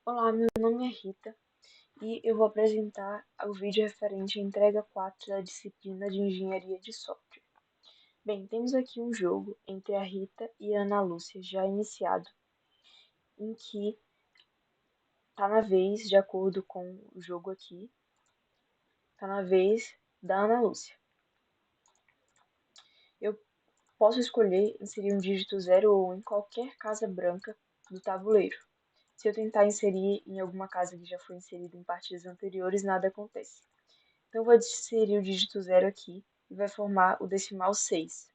Olá, meu nome é Rita e eu vou apresentar o vídeo referente à entrega 4 da disciplina de Engenharia de Software. Bem, temos aqui um jogo entre a Rita e a Ana Lúcia já iniciado, em que está na vez, de acordo com o jogo aqui, está na vez da Ana Lúcia. Eu posso escolher inserir um dígito 0 ou 1 em qualquer casa branca do tabuleiro. Se eu tentar inserir em alguma casa que já foi inserida em partidas anteriores, nada acontece. Então, eu vou inserir o dígito 0 aqui e vai formar o decimal 6,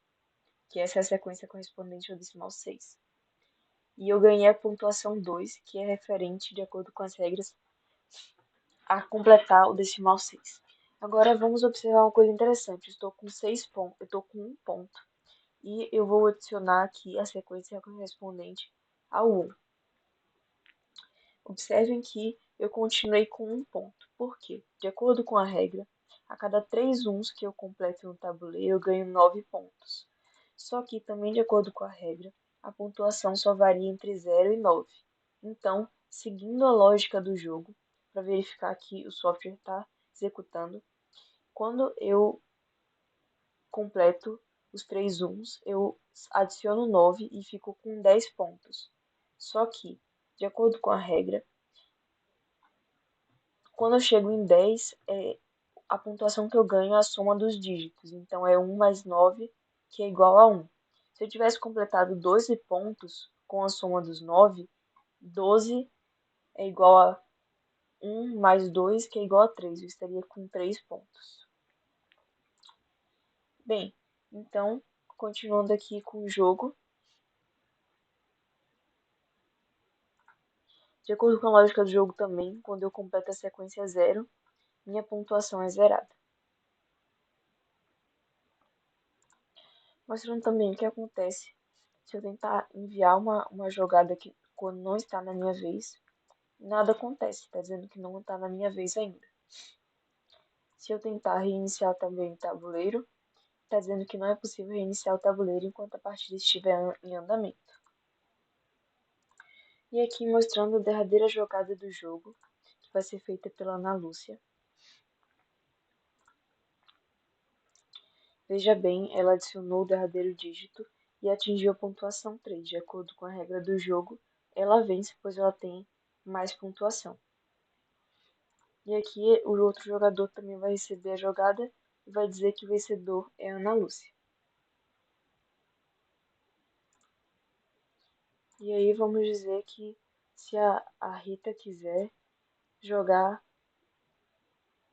que essa é a sequência correspondente ao decimal 6. E eu ganhei a pontuação 2, que é referente, de acordo com as regras, a completar o decimal 6. Agora, vamos observar uma coisa interessante. Eu estou com 6 pontos, eu estou com 1 ponto. E eu vou adicionar aqui a sequência correspondente ao 1. Observem que eu continuei com 1 ponto. Por quê? De acordo com a regra, a cada 3 uns que eu completo no tabuleiro, eu ganho 9 pontos. Só que, também de acordo com a regra, a pontuação só varia entre 0 e 9. Então, seguindo a lógica do jogo, para verificar que o software está executando, quando eu completo os 3 uns, eu adiciono 9 e fico com 10 pontos. Só que, de acordo com a regra, quando eu chego em 10, a pontuação que eu ganho é a soma dos dígitos. Então, é 1 mais 9, que é igual a 1. Se eu tivesse completado 12 pontos com a soma dos 9, 12 é igual a 1 mais 2, que é igual a 3. Eu estaria com 3 pontos. Bem, então, continuando aqui com o jogo. De acordo com a lógica do jogo também, quando eu completo a sequência 0, minha pontuação é zerada. Mostrando também o que acontece se eu tentar enviar uma jogada que quando não está na minha vez, nada acontece, está dizendo que não está na minha vez ainda. Se eu tentar reiniciar também o tabuleiro, está dizendo que não é possível reiniciar o tabuleiro enquanto a partida estiver em andamento. E aqui mostrando a derradeira jogada do jogo, que vai ser feita pela Ana Lúcia. Veja bem, ela adicionou o derradeiro dígito e atingiu a pontuação 3. De acordo com a regra do jogo, ela vence, pois ela tem mais pontuação. E aqui o outro jogador também vai receber a jogada e vai dizer que o vencedor é a Ana Lúcia. E aí vamos dizer que se a Rita quiser jogar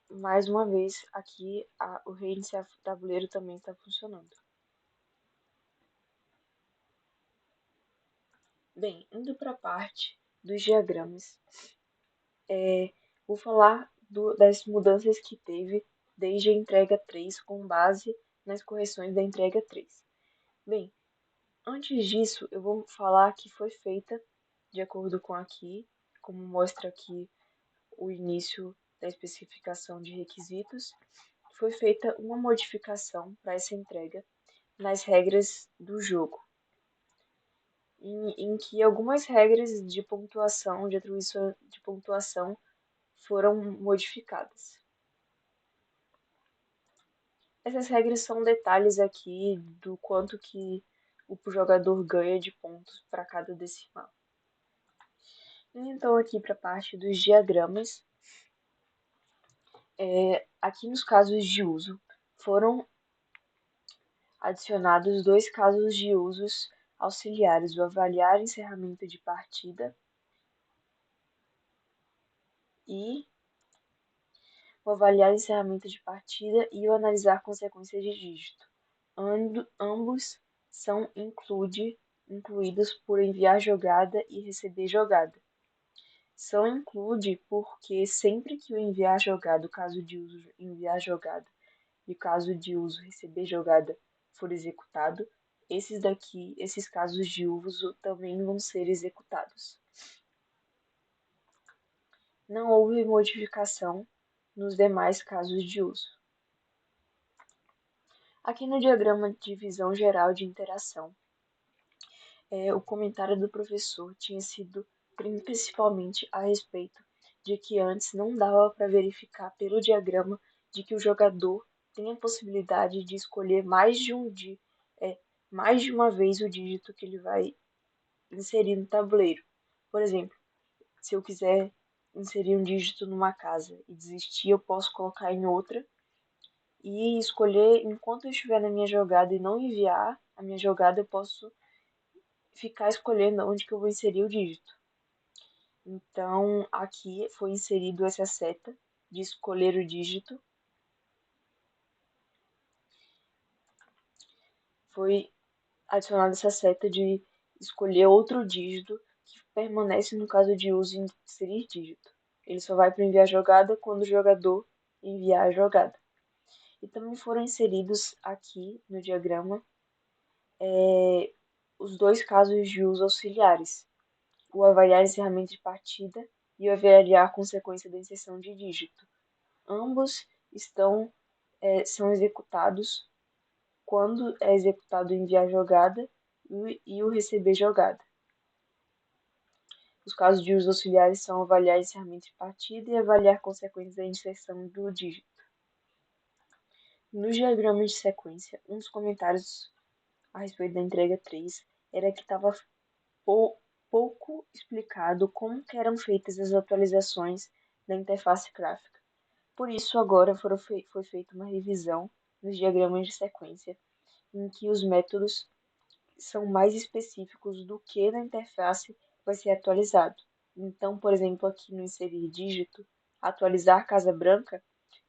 mais uma vez aqui, o reiniciar o tabuleiro também está funcionando. Bem, indo para a parte dos diagramas, vou falar das mudanças que teve desde a entrega 3 com base nas correções da entrega 3. Bem, antes disso, eu vou falar que foi feita, de acordo com aqui, como mostra aqui o início da especificação de requisitos, foi feita uma modificação para essa entrega nas regras do jogo, em que algumas regras de pontuação, de atribuição de pontuação, foram modificadas. Essas regras são detalhes aqui do quanto que o jogador ganha de pontos para cada decimal. Então, aqui para a parte dos diagramas, aqui nos casos de uso, foram adicionados 2 casos de usos auxiliares, o avaliar encerramento de partida e o avaliar encerramento de partida e o analisar consequências de dígito. Ambos são incluídos por enviar jogada e receber jogada. São include porque sempre que o enviar jogada, o caso de uso enviar jogada e o caso de uso receber jogada for executado, esses casos de uso também vão ser executados. Não houve modificação nos demais casos de uso. Aqui no diagrama de visão geral de interação, o comentário do professor tinha sido principalmente a respeito de que antes não dava para verificar pelo diagrama de que o jogador tem a possibilidade de escolher é, mais de uma vez o dígito que ele vai inserir no tabuleiro. Por exemplo, se eu quiser inserir um dígito numa casa e desistir, eu posso colocar em outra e escolher enquanto eu estiver na minha jogada e não enviar a minha jogada, eu posso ficar escolhendo onde que eu vou inserir o dígito. Então, aqui foi inserido essa seta de escolher o dígito. Foi adicionada essa seta de escolher outro dígito que permanece no caso de uso em inserir dígito. Ele só vai para enviar jogada quando o jogador enviar a jogada. E também foram inseridos aqui no diagrama os dois casos de uso auxiliares, o avaliar encerramento de partida e o avaliar consequência da inserção de dígito. Ambos são executados quando é executado o enviar jogada e o receber jogada. Os casos de uso auxiliares são avaliar encerramento de partida e avaliar consequências da inserção do dígito. No diagrama de sequência, um dos comentários a respeito da entrega 3 era que estava pouco explicado como que eram feitas as atualizações da interface gráfica. Por isso, agora foi feita uma revisão nos diagramas de sequência, em que os métodos são mais específicos do que na interface vai ser atualizado. Então, por exemplo, aqui no inserir dígito, atualizar casa branca,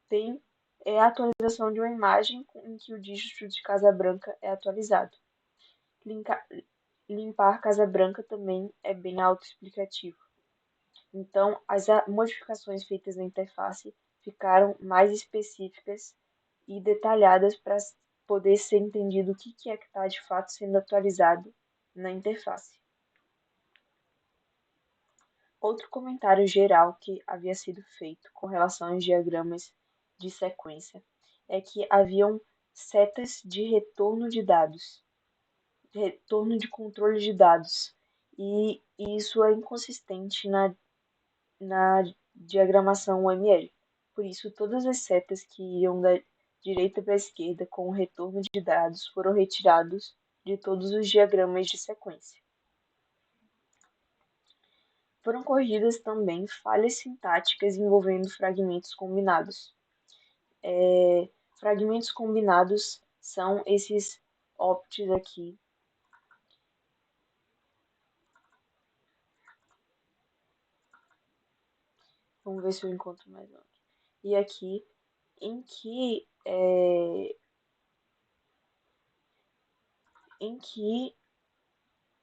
tem a atualização de uma imagem em que o dígito de casa branca é atualizado. Limpar casa branca também é bem autoexplicativo. Então, as modificações feitas na interface ficaram mais específicas e detalhadas para poder ser entendido o que é que está de fato sendo atualizado na interface. Outro comentário geral que havia sido feito com relação aos diagramas de sequência é que haviam setas de retorno de dados, de retorno de controle de dados, e isso é inconsistente na diagramação UML. Por isso, todas as setas que iam da direita para a esquerda com o retorno de dados foram retirados de todos os diagramas de sequência. Foram corrigidas também falhas sintáticas envolvendo fragmentos combinados. Fragmentos combinados são esses opts aqui. Vamos ver se eu encontro mais onde. E aqui, em que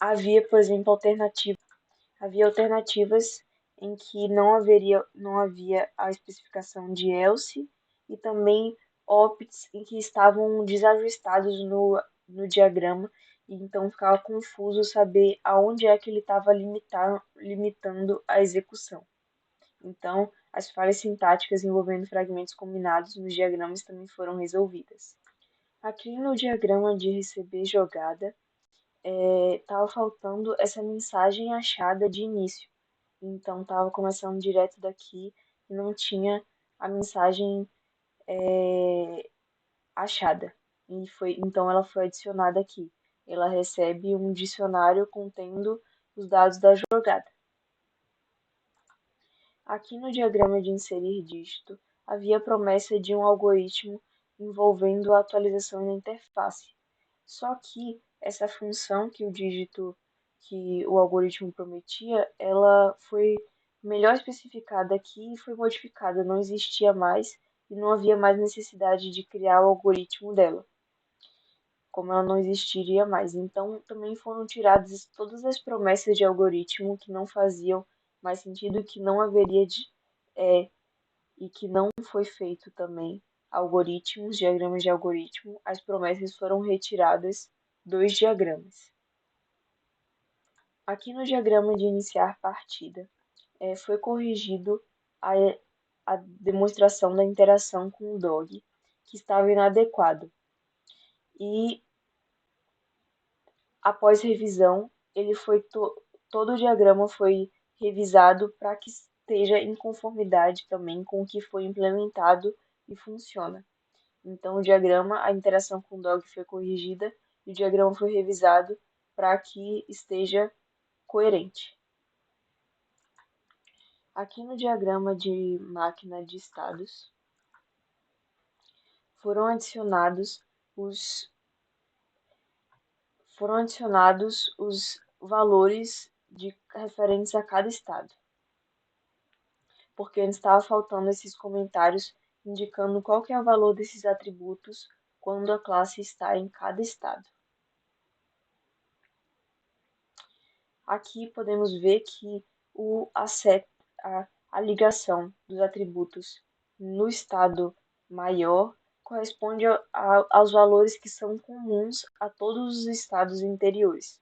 havia, por exemplo, alternativas em que não havia a especificação de else e também opts em que estavam desajustados no diagrama e então ficava confuso saber aonde é que ele estava limitando a execução. Então, as falhas sintáticas envolvendo fragmentos combinados nos diagramas também foram resolvidas. Aqui no diagrama de receber jogada, estava faltando essa mensagem achada de início. Então estava começando direto daqui e não tinha a mensagem achada. Então ela foi adicionada aqui. Ela recebe um dicionário contendo os dados da jogada. Aqui no diagrama de inserir dígito, havia a promessa de um algoritmo envolvendo a atualização da interface. Só que essa função que o algoritmo prometia, ela foi melhor especificada aqui e foi modificada, não existia mais e não havia mais necessidade de criar o algoritmo dela, como ela não existiria mais. Então, também foram tiradas todas as promessas de algoritmo que não faziam mais sentido, que não haveria e que não foi feito também algoritmos, diagramas de algoritmo, as promessas foram retiradas dos diagramas. Aqui no diagrama de iniciar partida, foi corrigido a, a demonstração da interação com o dog, que estava inadequado. E após revisão, todo o diagrama foi revisado para que esteja em conformidade também com o que foi implementado e funciona. Então, o diagrama, a interação com o dog foi corrigida e o diagrama foi revisado para que esteja coerente. Aqui no diagrama de máquina de estados, foram adicionados os valores referentes a cada estado, porque antes estava faltando esses comentários indicando qual que é o valor desses atributos quando a classe está em cada estado. Aqui podemos ver que a ligação dos atributos no estado maior corresponde aos valores que são comuns a todos os estados interiores,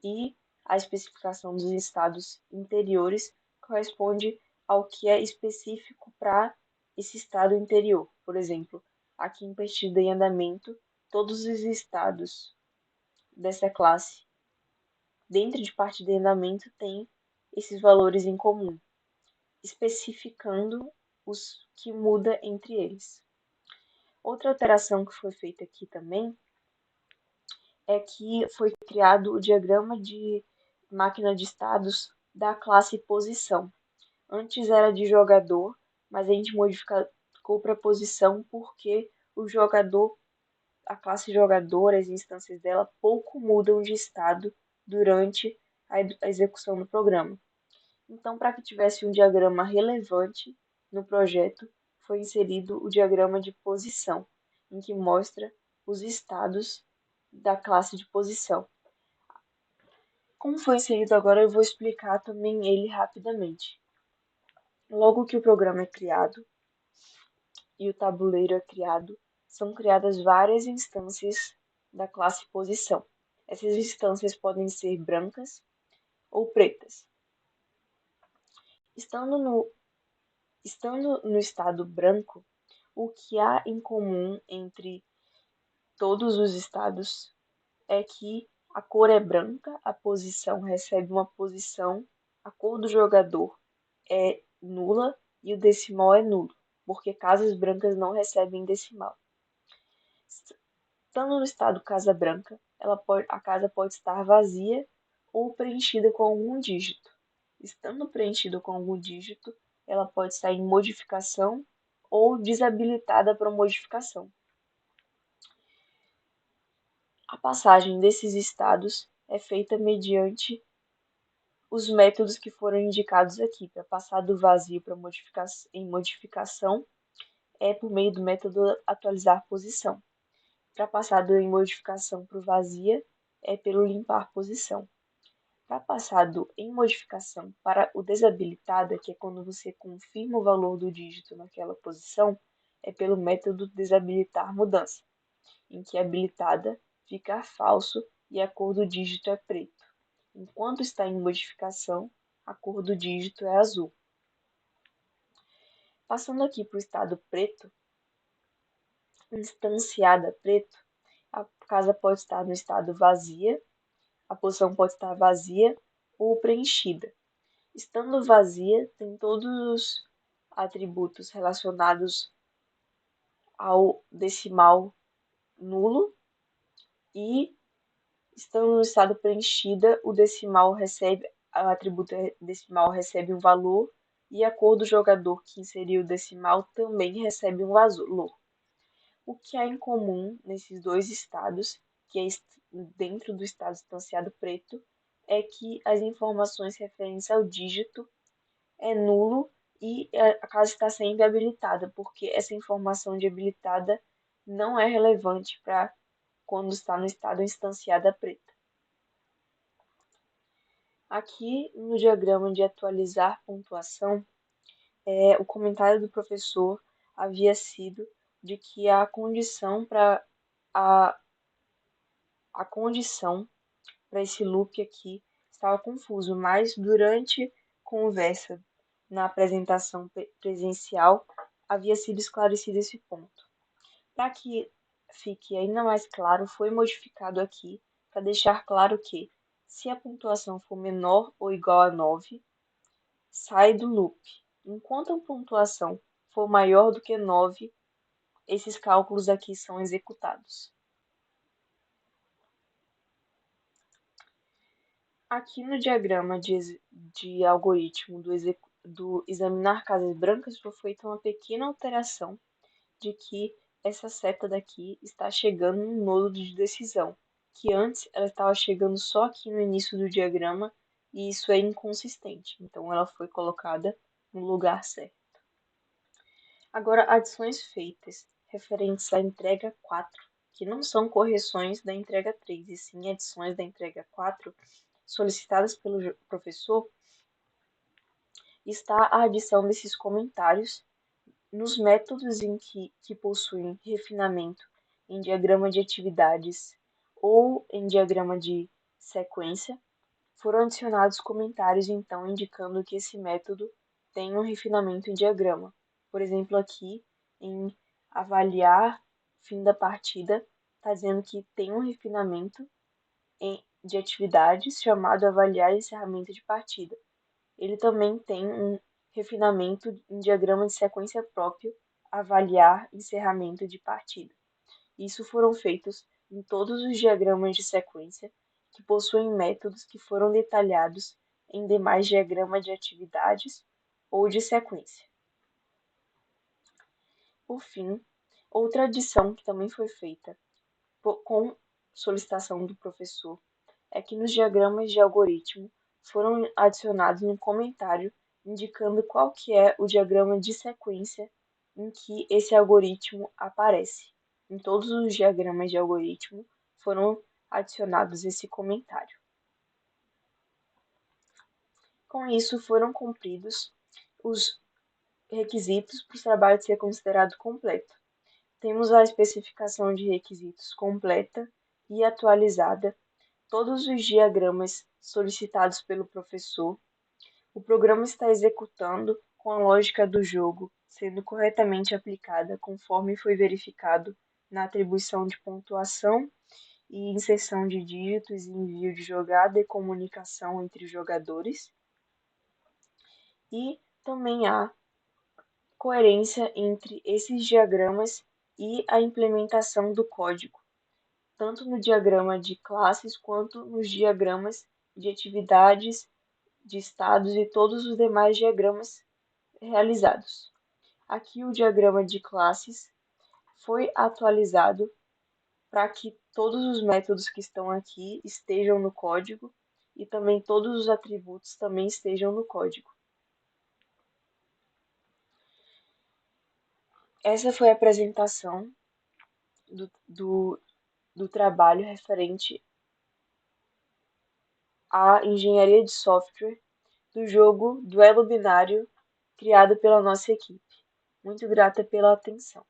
e a especificação dos estados interiores corresponde ao que é específico para esse estado interior. Por exemplo, aqui em partida em andamento, todos os estados dessa classe dentro de partida em andamento têm esses valores em comum, especificando os que muda entre eles. Outra alteração que foi feita aqui também é que foi criado o diagrama de máquina de estados da classe posição. Antes era de jogador, mas a gente modificou para posição porque o jogador, a classe jogador, as instâncias dela pouco mudam de estado durante a execução do programa. Então, para que tivesse um diagrama relevante no projeto, foi inserido o diagrama de posição, em que mostra os estados da classe de posição. Como foi inserido agora, eu vou explicar também ele rapidamente. Logo que o programa é criado e o tabuleiro é criado, são criadas várias instâncias da classe posição. Essas instâncias podem ser brancas ou pretas. Estando no estado branco, o que há em comum entre todos os estados é que a cor é branca, a posição recebe uma posição, a cor do jogador é nula e o decimal é nulo, porque casas brancas não recebem decimal. Estando no estado casa branca, a casa pode estar vazia ou preenchida com algum dígito. Estando preenchida com algum dígito, ela pode estar em modificação ou desabilitada para modificação. A passagem desses estados é feita mediante os métodos que foram indicados aqui. Para passar do vazio para modificação é por meio do método atualizar posição. Para passar do em modificação para o vazia é pelo limpar posição. Para passar do em modificação para o desabilitada, que é quando você confirma o valor do dígito naquela posição, é pelo método desabilitar mudança, em que habilitada fica falso e a cor do dígito é preto. Enquanto está em modificação, a cor do dígito é azul. Passando aqui para o estado preto, instanciada preto, a casa pode estar no estado vazia, a posição pode estar vazia ou preenchida. Estando vazia, tem todos os atributos relacionados ao decimal nulo, e estando no estado preenchida, o atributo decimal recebe um valor e a cor do jogador que inseriu o decimal também recebe um valor. O que há em comum nesses dois estados, que é dentro do estado instanciado preto, é que as informações referentes ao dígito é nulo e a casa está sempre habilitada, porque essa informação de habilitada não é relevante para quando está no estado instanciada preta. Aqui no diagrama de atualizar pontuação, o comentário do professor havia sido de que a condição para esse loop aqui estava confuso, mas durante conversa na apresentação presencial havia sido esclarecido esse ponto. Para que fique ainda mais claro, foi modificado aqui para deixar claro que, se a pontuação for menor ou igual a 9, sai do loop. Enquanto a pontuação for maior do que 9, esses cálculos aqui são executados. Aqui no diagrama de algoritmo do examinar casas brancas foi feita uma pequena alteração de que essa seta daqui está chegando no nodo de decisão, que antes ela estava chegando só aqui no início do diagrama e isso é inconsistente. Então ela foi colocada no lugar certo. Agora, adições feitas referentes à entrega 4, que não são correções da entrega 3, e sim adições da entrega 4 solicitadas pelo professor, está a adição desses comentários nos métodos que possuem refinamento em diagrama de atividades ou em diagrama de sequência, foram adicionados comentários, então, indicando que esse método tem um refinamento em diagrama. Por exemplo, aqui em avaliar fim da partida, está dizendo que tem um refinamento de atividades chamado avaliar encerramento de partida. Ele também tem um refinamento em diagrama de sequência próprio, avaliar encerramento de partida. Isso foram feitos em todos os diagramas de sequência que possuem métodos que foram detalhados em demais diagramas de atividades ou de sequência. Por fim, outra adição que também foi feita com solicitação do professor é que nos diagramas de algoritmo foram adicionados um comentário indicando qual que é o diagrama de sequência em que esse algoritmo aparece. Em todos os diagramas de algoritmo foram adicionados esse comentário. Com isso, foram cumpridos os requisitos para o trabalho ser considerado completo. Temos a especificação de requisitos completa e atualizada, todos os diagramas solicitados pelo professor. O programa está executando com a lógica do jogo sendo corretamente aplicada conforme foi verificado na atribuição de pontuação e inserção de dígitos e envio de jogada e comunicação entre os jogadores. E também há coerência entre esses diagramas e a implementação do código, tanto no diagrama de classes quanto nos diagramas de atividades, de estados e todos os demais diagramas realizados. Aqui o diagrama de classes foi atualizado para que todos os métodos que estão aqui estejam no código e também todos os atributos também estejam no código. Essa foi a apresentação do trabalho referente à engenharia de software do jogo Duelo Binário criado pela nossa equipe. Muito grata pela atenção.